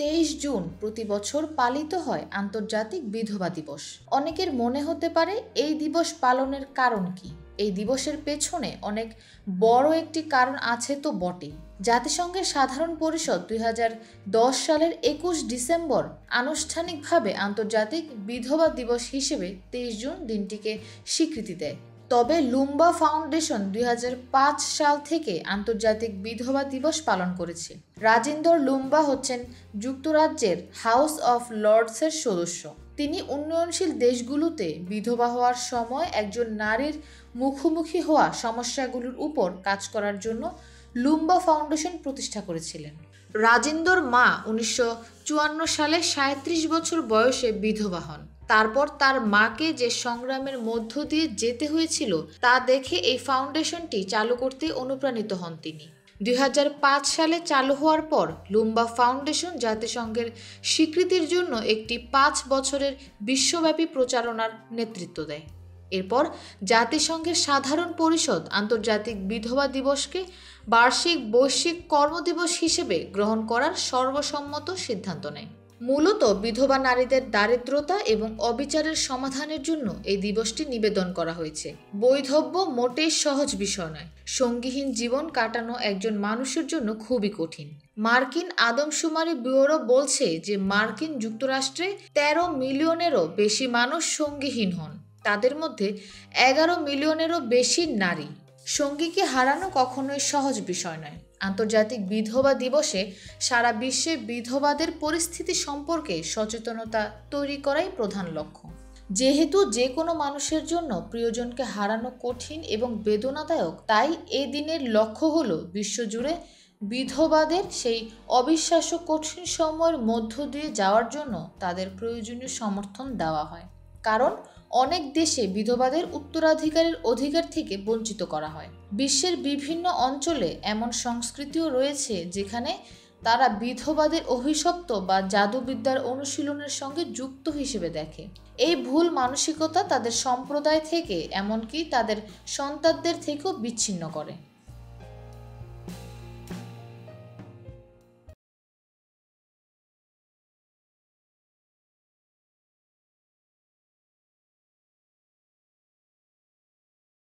23 June প্রতি বছর পালিত হয় আন্তর্জাতিক বিধবা দিবস। অনেকের মনে হতে পারে এই দিবস পালনের কারণ কি। এই দিবসের পেছনে অনেক বড় একটি কারণ আছে তো বটেই। জাতিসংঘের সাধারণ পরিষদ 2010 সালের 21 ডিসেম্বর আনুষ্ঠানিকভাবে আন্তর্জাতিক বিধবা দিবস হিসেবে 23 জুন দিনটিকে স্বীকৃতি দেয়। তবে লুম্বা ফাউন্ডেশন 2005 সাল থেকে আন্তর্জাতিক বিধবা দিবস পালন করেছে। রাজিন্দর লুম্বা হচ্ছেন যুক্তরাজ্যের হাউস অফ লর্ডসের সদস্য। তিনি উন্নয়নশীল দেশগুলোতে বিধবা হওয়ার সময় একজন নারীর মুখোমুখি হওয়া সমস্যাগুলোর উপর কাজ করার জন্য লুম্বা ফাউন্ডেশন প্রতিষ্ঠা করেছিলেন। রাজিন্দর মা 1954 সালে 37 বছর বয়সে বিধবা হন। তারপর তার মাকে যে সংগ্রামের মধ্য দিয়ে যেতে হয়েছিল তা দেখে এই ফাউন্ডেশনটি চালু করতে অনুপ্রাণিত হন তিনি। 2005 সালে চালু হওয়ার পর লুম্বা ফাউন্ডেশন জাতিসংঘের স্বীকৃতির জন্য একটি 5 বছরের বিশ্বব্যাপী প্রচারণার নেতৃত্ব দেয়। এরপর জাতিসংঘের সাধারণ পরিষদ আন্তর্জাতিক বিধবা দিবসকে বার্ষিক বৈশ্বিক কর্মদিবস হিসেবে গ্রহণ করার সর্বসম্মত সিদ্ধান্ত নেয়। মূলত বিধবা নারীদের দারিদ্রতা এবং অবিচারের সমাধানের জন্য এই দিবসটি নিবেদন করা হয়েছে। বৈধব্য মোটেই সহজ বিষয় নয়। সঙ্গীহীন জীবন কাটানো একজন মানুষের জন্য খুবই কঠিন। মার্কিন আদমশুমারি ব্যুরো বলছে যে মার্কিন যুক্তরাষ্ট্রে 13 মিলিয়নেরও বেশি মানুষ সঙ্গীহীন হন। তাদের মধ্যে 11 মিলিয়নেরও বেশি নারী। সঙ্গীকে হারানো কখনোই সহজ বিষয় নয়। আন্তর্জাতিক বিধবা দিবসে সারা বিশ্বে বিধবাদের পরিস্থিতি সম্পর্কে সচেতনতা তৈরি করাই প্রধান লক্ষ্য। যেহেতু যে কোনো মানুষের জন্য প্রিয়জনকে হারানো কঠিন এবং বেদনাদায়ক, তাই এই দিনের লক্ষ্য হলো বিশ্বজুড়ে বিধবাদের সেই অবিশ্বাস্য কঠিন সময়ের মধ্য দিয়ে যাওয়ার জন্য তাদের প্রয়োজনীয় সমর্থন দেওয়া হয়। কারণ অনেক দেশে বিধবাদের উত্তরাধিকারের অধিকার থেকে বঞ্চিত করা হয়। বিশ্বের বিভিন্ন অঞ্চলে এমন সংস্কৃতিও রয়েছে যেখানে তারা বিধবাদের অভিশপ্ত বা জাদুবিদ্যার অনুশীলনের সঙ্গে যুক্ত হিসেবে দেখে। এই ভুল মানসিকতা তাদের সম্প্রদায় থেকে এমনকি তাদের সন্তানদের থেকেও বিচ্ছিন্ন করে।